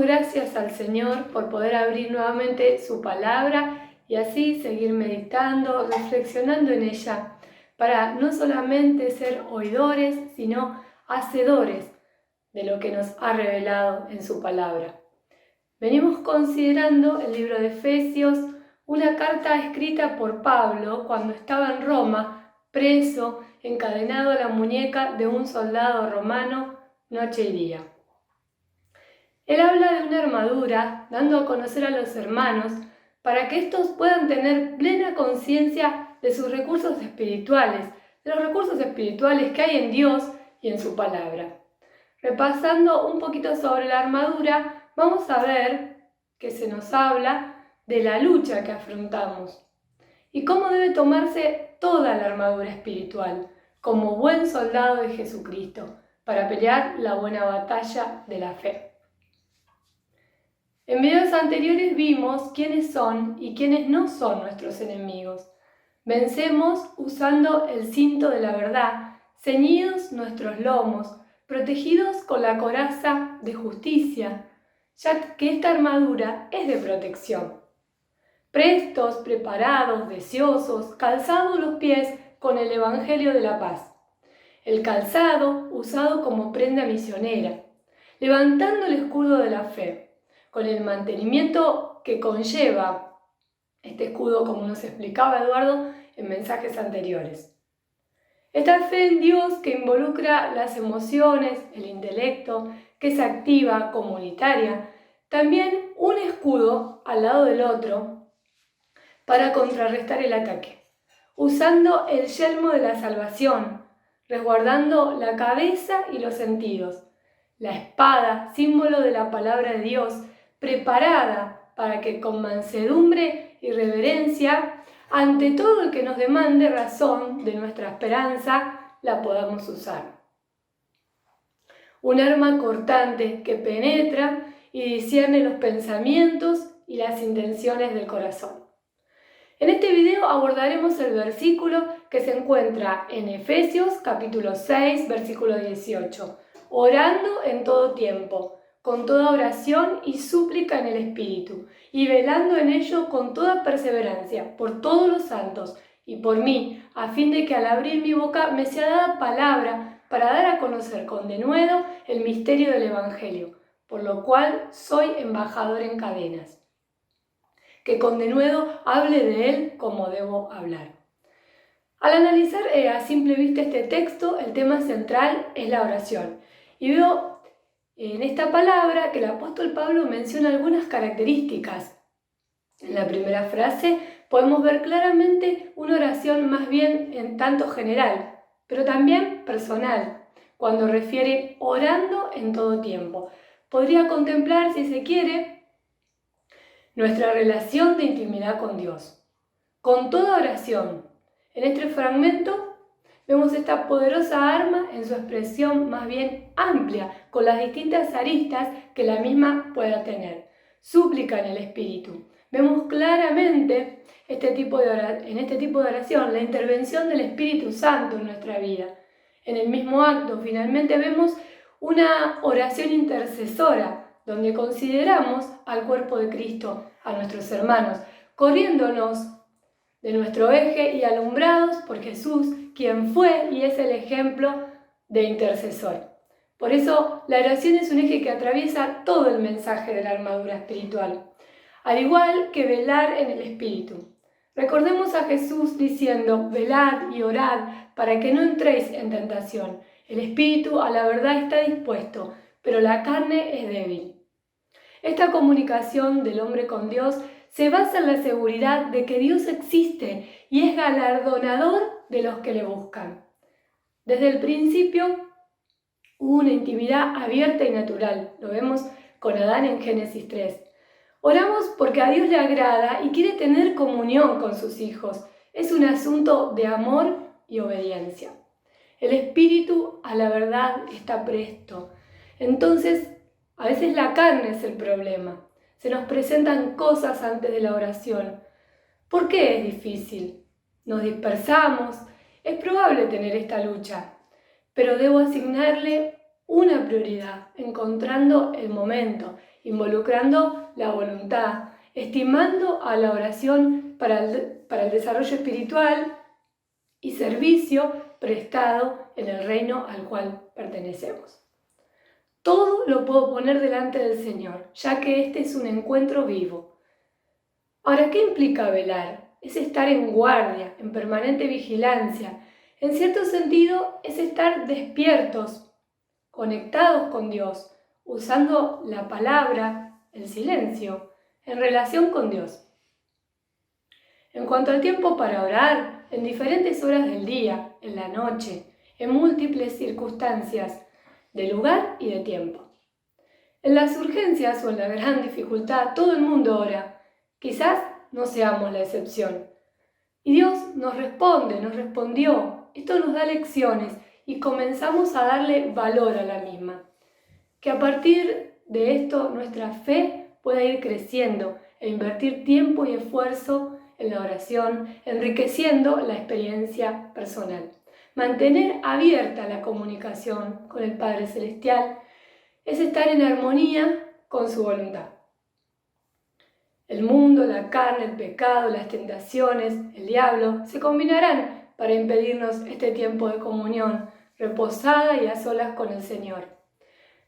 gracias al Señor por poder abrir nuevamente su palabra y así seguir meditando, reflexionando en ella, para no solamente ser oidores, sino hacedores de lo que nos ha revelado en su palabra. Venimos considerando el libro de Efesios, una carta escrita por Pablo cuando estaba en Roma, preso, encadenado a la muñeca de un soldado romano noche y día. Él habla de una armadura, dando a conocer a los hermanos, para que estos puedan tener plena conciencia de sus recursos espirituales, de los recursos espirituales que hay en Dios y en su palabra. Repasando un poquito sobre la armadura, vamos a ver que se nos habla de la lucha que afrontamos y cómo debe tomarse toda la armadura espiritual como buen soldado de Jesucristo para pelear la buena batalla de la fe. En videos anteriores vimos quiénes son y quiénes no son nuestros enemigos. Vencemos usando el cinto de la verdad, ceñidos nuestros lomos, protegidos con la coraza de justicia, ya que esta armadura es de protección. Prestos, preparados, deseosos, calzados los pies con el Evangelio de la paz. El calzado usado como prenda misionera, levantando el escudo de la fe, con el mantenimiento que conlleva este escudo, como nos explicaba Eduardo en mensajes anteriores. Esta fe en Dios que involucra las emociones, el intelecto, que es activa, comunitaria, también un escudo al lado del otro para contrarrestar el ataque, usando el yelmo de la salvación, resguardando la cabeza y los sentidos, la espada, símbolo de la palabra de Dios, preparada para que con mansedumbre y reverencia, ante todo el que nos demande razón de nuestra esperanza, la podamos usar. Un arma cortante que penetra y discierne los pensamientos y las intenciones del corazón. En este video abordaremos el versículo que se encuentra en Efesios capítulo 6, versículo 18. Orando en todo tiempo, con toda oración y súplica en el Espíritu, y velando en ello con toda perseverancia, por todos los santos, y por mí, a fin de que al abrir mi boca me sea dada palabra para dar a conocer con denuedo el misterio del Evangelio, por lo cual soy embajador en cadenas. Que con denuedo hable de él como debo hablar. Al analizar a simple vista este texto, el tema central es la oración. Y veo en esta palabra que el apóstol Pablo menciona algunas características. En la primera frase podemos ver claramente una oración más bien en tanto general, pero también personal, cuando refiere orando en todo tiempo. Podría contemplar, si se quiere, nuestra relación de intimidad con Dios. Con toda oración. En este fragmento vemos esta poderosa arma en su expresión más bien amplia, con las distintas aristas que la misma pueda tener. Súplica en el Espíritu. Vemos claramente en este tipo de oración la intervención del Espíritu Santo en nuestra vida. En el mismo acto, finalmente, vemos una oración intercesora, donde consideramos al cuerpo de Cristo, a nuestros hermanos, corriéndonos de nuestro eje y alumbrados por Jesús, quien fue y es el ejemplo de intercesor. Por eso la oración es un eje que atraviesa todo el mensaje de la armadura espiritual, al igual que velar en el Espíritu. Recordemos a Jesús diciendo: velad y orad para que no entréis en tentación. El Espíritu a la verdad está dispuesto, pero la carne es débil. Esta comunicación del hombre con Dios se basa en la seguridad de que Dios existe y es galardonador de los que le buscan. Desde el principio hubo una intimidad abierta y natural. Lo vemos con Adán en Génesis 3. Oramos porque a Dios le agrada y quiere tener comunión con sus hijos. Es un asunto de amor y obediencia. El espíritu a la verdad está presto. Entonces, a veces la carne es el problema. Se nos presentan cosas antes de la oración. ¿Por qué es difícil? Nos dispersamos. Es probable tener esta lucha, pero debo asignarle una prioridad, encontrando el momento involucrando la voluntad, estimando a la oración para el desarrollo espiritual y servicio prestado en el reino al cual pertenecemos. Todo lo puedo poner delante del Señor, ya que este es un encuentro vivo. Ahora, ¿qué implica velar? Es estar en guardia, en permanente vigilancia. En cierto sentido, es estar despiertos, conectados con Dios, usando la palabra, el silencio, en relación con Dios. En cuanto al tiempo para orar, en diferentes horas del día, en la noche, en múltiples circunstancias, de lugar y de tiempo. En las urgencias o en la gran dificultad, todo el mundo ora. Quizás no seamos la excepción. Y Dios nos responde, nos respondió. Esto nos da lecciones y comenzamos a darle valor a la misma. Que a partir de esto nuestra fe pueda ir creciendo e invertir tiempo y esfuerzo en la oración, enriqueciendo la experiencia personal. Mantener abierta la comunicación con el Padre Celestial es estar en armonía con su voluntad. El mundo, la carne, el pecado, las tentaciones, el diablo se combinarán para impedirnos este tiempo de comunión reposada y a solas con el Señor,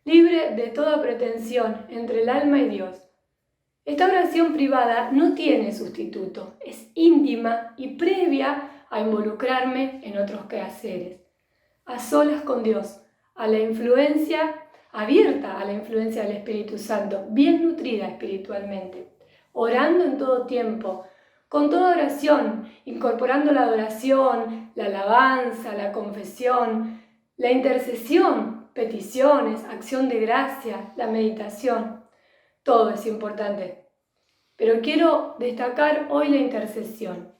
libre de toda pretensión entre el alma y Dios. Esta oración privada no tiene sustituto, es íntima y previa a involucrarme en otros quehaceres, a solas con Dios, a la influencia abierta a la influencia del Espíritu Santo, bien nutrida espiritualmente, orando en todo tiempo, con toda oración, incorporando la adoración, la alabanza, la confesión, la intercesión, peticiones, acción de gracia, la meditación. Todo es importante, pero quiero destacar hoy la intercesión.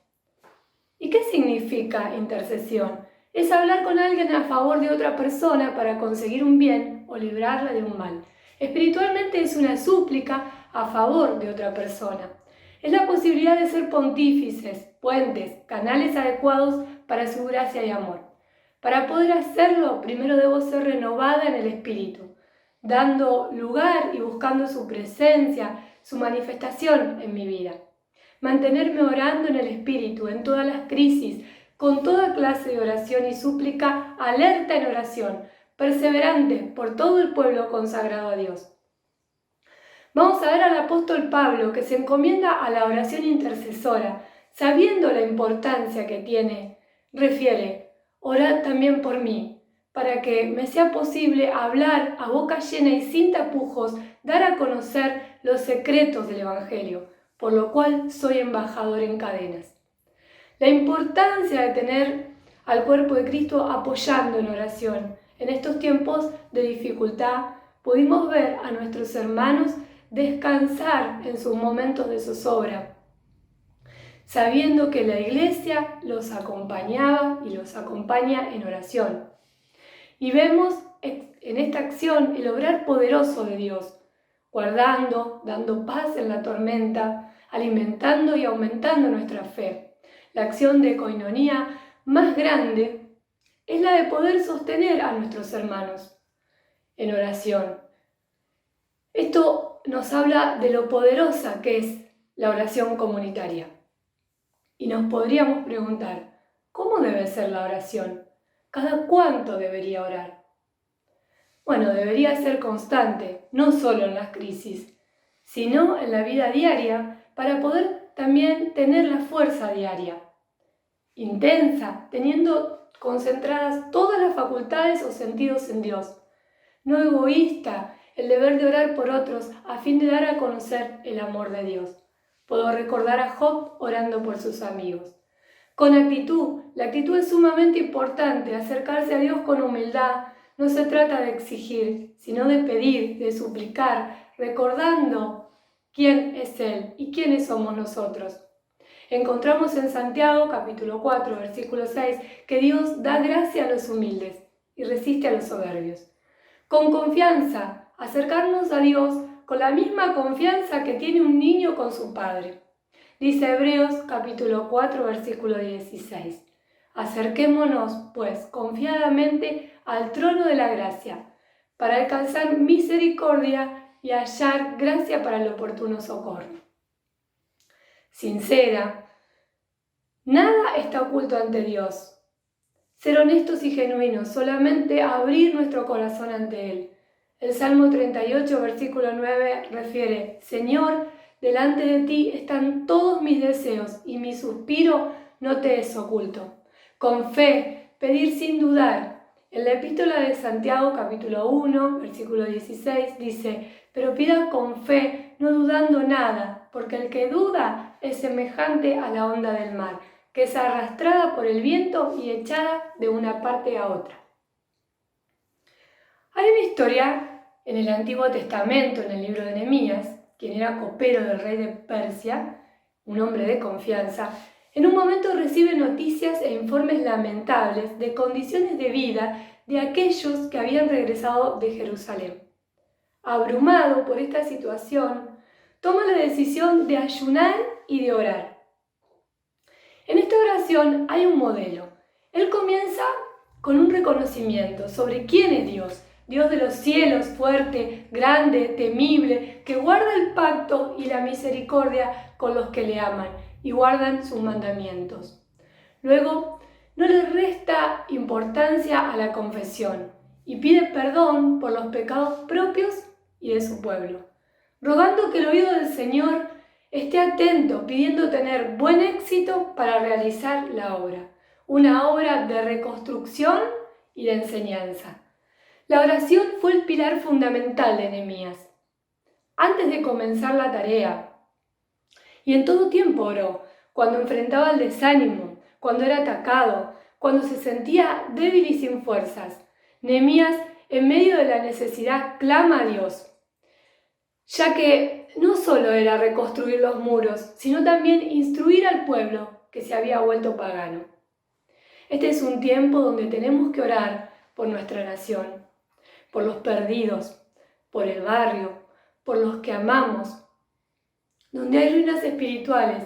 ¿Y qué significa intercesión? Es hablar con alguien a favor de otra persona para conseguir un bien o librarla de un mal. Espiritualmente es una súplica a favor de otra persona. Es la posibilidad de ser pontífices, puentes, canales adecuados para su gracia y amor. Para poder hacerlo, primero debo ser renovada en el espíritu, dando lugar y buscando su presencia, su manifestación en mi vida. Mantenerme orando en el espíritu, en todas las crisis, con toda clase de oración y súplica, alerta en oración, perseverante por todo el pueblo consagrado a Dios. Vamos a ver al apóstol Pablo, que se encomienda a la oración intercesora, sabiendo la importancia que tiene. Refiere: orad también por mí, para que me sea posible hablar a boca llena y sin tapujos, dar a conocer los secretos del Evangelio, por lo cual soy embajador en cadenas. La importancia de tener al cuerpo de Cristo apoyando en oración. En estos tiempos de dificultad pudimos ver a nuestros hermanos descansar en sus momentos de zozobra, sabiendo que la Iglesia los acompañaba y los acompaña en oración. Y vemos en esta acción el obrar poderoso de Dios, guardando, dando paz en la tormenta, alimentando y aumentando nuestra fe. La acción de coinonía más grande es la de poder sostener a nuestros hermanos en oración. Esto nos habla de lo poderosa que es la oración comunitaria. Y nos podríamos preguntar, ¿cómo debe ser la oración? ¿Cada cuánto debería orar? Bueno, debería ser constante, no solo en las crisis, sino en la vida diaria, para poder también tener la fuerza diaria. Intensa, teniendo concentradas todas las facultades o sentidos en Dios. No egoísta, el deber de orar por otros a fin de dar a conocer el amor de Dios. Puedo recordar a Job orando por sus amigos. Con actitud, la actitud es sumamente importante, acercarse a Dios con humildad. No se trata de exigir, sino de pedir, de suplicar, recordando quién es Él y quiénes somos nosotros. Encontramos en Santiago, capítulo 4, versículo 6, que Dios da gracia a los humildes y resiste a los soberbios. Con confianza, acercarnos a Dios con la misma confianza que tiene un niño con su padre. Dice Hebreos, capítulo 4, versículo 16. Acerquémonos, pues, confiadamente al trono de la gracia, para alcanzar misericordia y hallar gracia para el oportuno socorro. Sincera, nada está oculto ante Dios. Ser honestos y genuinos, solamente abrir nuestro corazón ante Él. El Salmo 38, versículo 9 refiere: Señor, delante de ti están todos mis deseos y mi suspiro no te es oculto. Con fe, pedir sin dudar. En la epístola de Santiago, capítulo 1, versículo 16, dice: pero pida con fe, no dudando nada, porque el que duda es semejante a la onda del mar, que es arrastrada por el viento y echada de una parte a otra. Hay una historia en el Antiguo Testamento, en el libro de Nehemías, quien era copero del rey de Persia, un hombre de confianza. En un momento recibe noticias e informes lamentables de condiciones de vida de aquellos que habían regresado de Jerusalén. Abrumado por esta situación, toma la decisión de ayunar y de orar. En esta oración hay un modelo. Él comienza con un reconocimiento sobre quién es Dios. Dios de los cielos, fuerte, grande, temible, que guarda el pacto y la misericordia con los que le aman y guardan sus mandamientos. Luego, no le resta importancia a la confesión y pide perdón por los pecados propios y de su pueblo, rogando que el oído del Señor esté atento, pidiendo tener buen éxito para realizar la obra, una obra de reconstrucción y de enseñanza. La oración fue el pilar fundamental de Nehemías. Antes de comenzar la tarea, y en todo tiempo oró, cuando enfrentaba el desánimo, cuando era atacado, cuando se sentía débil y sin fuerzas. Nehemías, en medio de la necesidad, clama a Dios, ya que no solo era reconstruir los muros, sino también instruir al pueblo que se había vuelto pagano. Este es un tiempo donde tenemos que orar por nuestra nación, por los perdidos, por el barrio, por los que amamos, donde hay ruinas espirituales,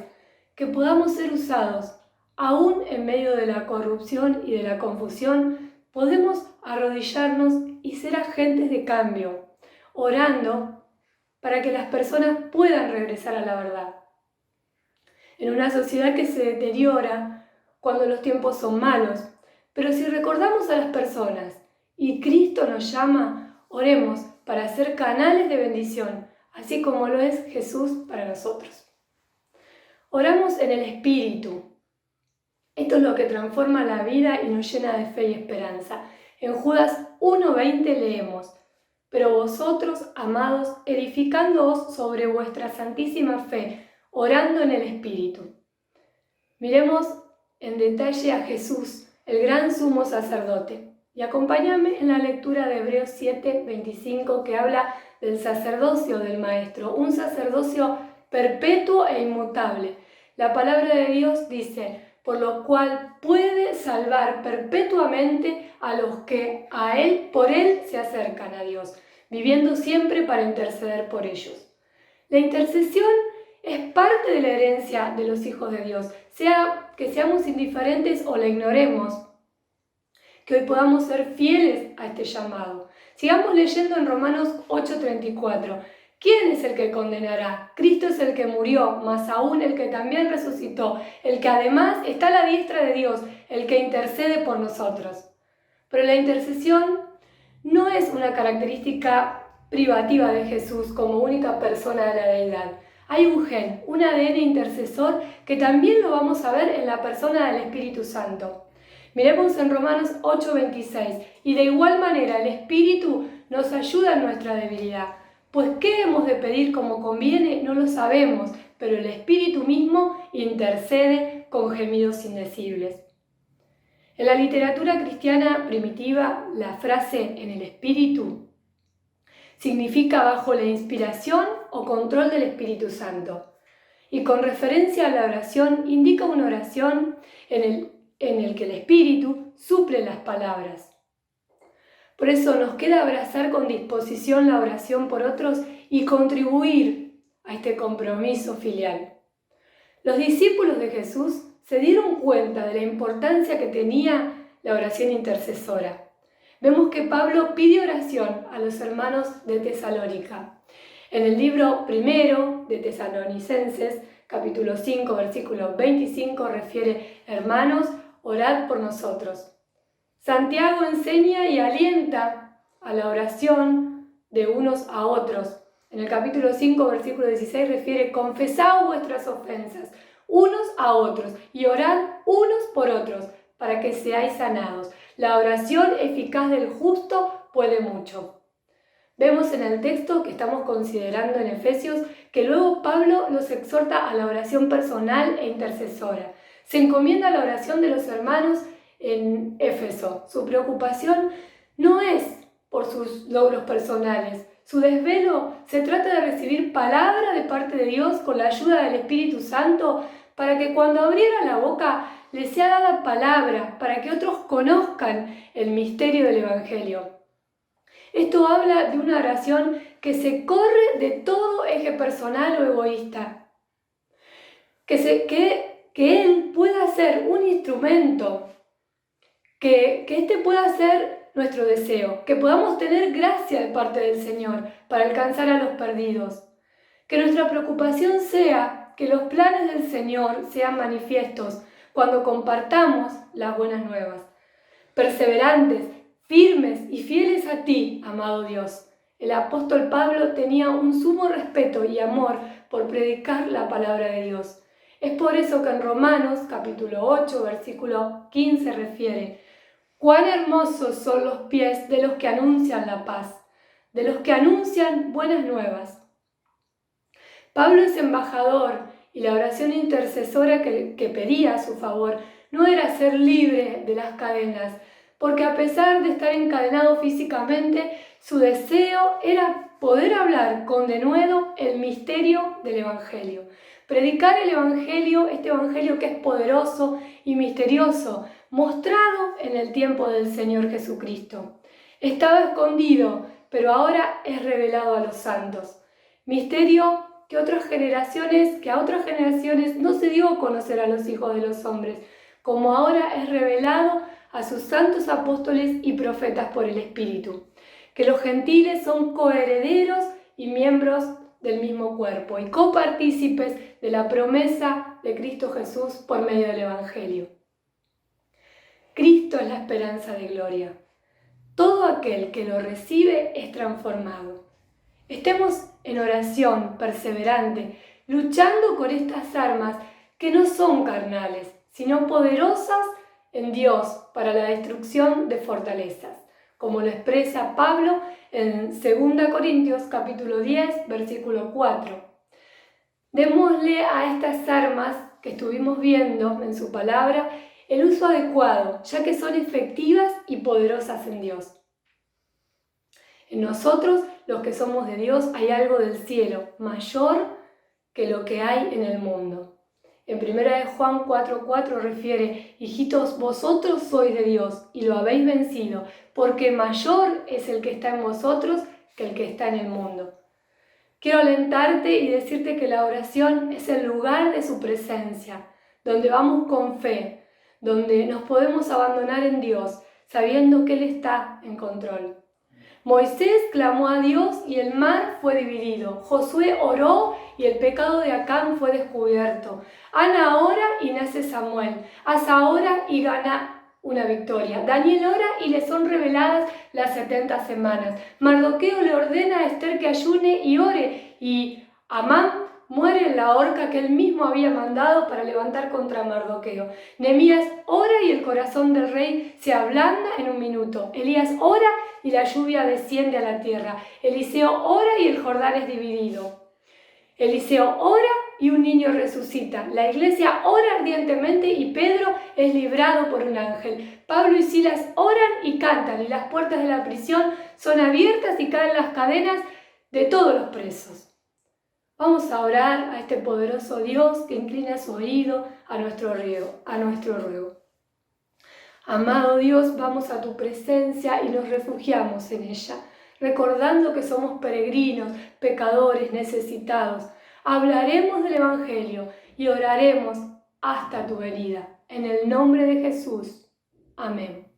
que podamos ser usados, aún en medio de la corrupción y de la confusión, podemos arrodillarnos y ser agentes de cambio, orando para que las personas puedan regresar a la verdad. En una sociedad que se deteriora cuando los tiempos son malos, pero si recordamos a las personas y Cristo nos llama, oremos para ser canales de bendición, así como lo es Jesús para nosotros. Oramos en el Espíritu. Esto es lo que transforma la vida y nos llena de fe y esperanza. En Judas 1:20 leemos: pero vosotros, amados, edificándoos sobre vuestra santísima fe, orando en el Espíritu. Miremos en detalle a Jesús, el gran sumo sacerdote. Y acompáñame en la lectura de Hebreos 7:25, que habla del sacerdocio del Maestro, un sacerdocio perpetuo e inmutable. La palabra de Dios dice: por lo cual puede salvar perpetuamente a los que por Él se acercan a Dios, viviendo siempre para interceder por ellos. La intercesión es parte de la herencia de los hijos de Dios, sea que seamos indiferentes o la ignoremos, que hoy podamos ser fieles a este llamado. Sigamos leyendo en Romanos 8:34. ¿Quién es el que condenará? Cristo es el que murió, más aún el que también resucitó, el que además está a la diestra de Dios, el que intercede por nosotros. Pero la intercesión no es una característica privativa de Jesús como única persona de la deidad. Hay un gen, un ADN intercesor que también lo vamos a ver en la persona del Espíritu Santo. Miremos en Romanos 8:26. Y de igual manera el Espíritu nos ayuda en nuestra debilidad. Pues qué hemos de pedir como conviene no lo sabemos, pero el Espíritu mismo intercede con gemidos indecibles. En la literatura cristiana primitiva, la frase "en el Espíritu" significa bajo la inspiración o control del Espíritu Santo. Y con referencia a la oración, indica una oración en el que el Espíritu suple las palabras. Por eso nos queda abrazar con disposición la oración por otros y contribuir a este compromiso filial. Los discípulos de Jesús se dieron cuenta de la importancia que tenía la oración intercesora. vemos que Pablo pide oración a los hermanos de Tesalónica. En el libro primero de Tesalonicenses, capítulo 5, versículo 25, refiere: hermanos, orad por nosotros. Santiago enseña y alienta a la oración de unos a otros. En el capítulo 5, versículo 16, refiere: confesaos vuestras ofensas unos a otros y orad unos por otros para que seáis sanados. La oración eficaz del justo puede mucho. Vemos en el texto que estamos considerando en Efesios que luego Pablo los exhorta a la oración personal e intercesora. Se encomienda a la oración de los hermanos en Éfeso. Su preocupación no es por sus logros personales. Su desvelo se trata de recibir palabra de parte de Dios con la ayuda del Espíritu Santo para que cuando abriera la boca les sea dada palabra, para que otros conozcan el misterio del Evangelio. Esto habla de una oración que se corre de todo eje personal o egoísta. Que Él pueda ser un instrumento, que este pueda ser nuestro deseo, que podamos tener gracia de parte del Señor para alcanzar a los perdidos. Que nuestra preocupación sea que los planes del Señor sean manifiestos cuando compartamos las buenas nuevas. Perseverantes, firmes y fieles a ti, amado Dios. El apóstol Pablo tenía un sumo respeto y amor por predicar la palabra de Dios. Es por eso que en Romanos, capítulo 8, versículo 15 refiere: cuán hermosos son los pies de los que anuncian la paz, de los que anuncian buenas nuevas. Pablo es embajador y la oración intercesora que pedía a su favor no era ser libre de las cadenas, porque a pesar de estar encadenado físicamente, su deseo era poder hablar con denuedo el misterio del Evangelio. Predicar el Evangelio, este Evangelio que es poderoso y misterioso, mostrado en el tiempo del Señor Jesucristo. Estaba escondido, pero ahora es revelado a los santos. Misterio que a otras generaciones no se dio a conocer a los hijos de los hombres, como ahora es revelado a sus santos apóstoles y profetas por el Espíritu, que los gentiles son coherederos y miembros del mismo cuerpo y copartícipes de la promesa de Cristo Jesús por medio del Evangelio. Cristo es la esperanza de gloria. Todo aquel que lo recibe es transformado. Estemos en oración perseverante, luchando con estas armas que no son carnales, sino poderosas en Dios para la destrucción de fortalezas, como lo expresa Pablo en 2 Corintios capítulo 10, versículo 4. Démosle a estas armas que estuvimos viendo en su palabra el uso adecuado, ya que son efectivas y poderosas en Dios. En nosotros, los que somos de Dios, hay algo del cielo mayor que lo que hay en el mundo. En 1 Juan 4:4 refiere: hijitos, vosotros sois de Dios y lo habéis vencido, porque mayor es el que está en vosotros que el que está en el mundo. Quiero alentarte y decirte que la oración es el lugar de su presencia, donde vamos con fe, donde nos podemos abandonar en Dios, sabiendo que Él está en control. Moisés clamó a Dios y el mar fue dividido. Josué oró y el pecado de Acán fue descubierto. Ana ora y nace Samuel. Asa ora y gana una victoria. Daniel ora y le son reveladas las 70 semanas. Mardoqueo le ordena a Esther que ayune y ore, y Amán muere en la horca que él mismo había mandado para levantar contra Mardoqueo. Nehemías ora y el corazón del rey se ablanda en un minuto. Elías ora y la lluvia desciende a la tierra. Eliseo ora y el Jordán es dividido. Eliseo ora y un niño resucita. La iglesia ora ardientemente y Pedro es librado por un ángel. Pablo y Silas oran y cantan, y las puertas de la prisión son abiertas y caen las cadenas de todos los presos. Vamos a orar a este poderoso Dios que inclina su oído a nuestro ruego. Amado Dios, vamos a tu presencia y nos refugiamos en ella, recordando que somos peregrinos, pecadores, necesitados. Hablaremos del Evangelio y oraremos hasta tu venida. En el nombre de Jesús. Amén.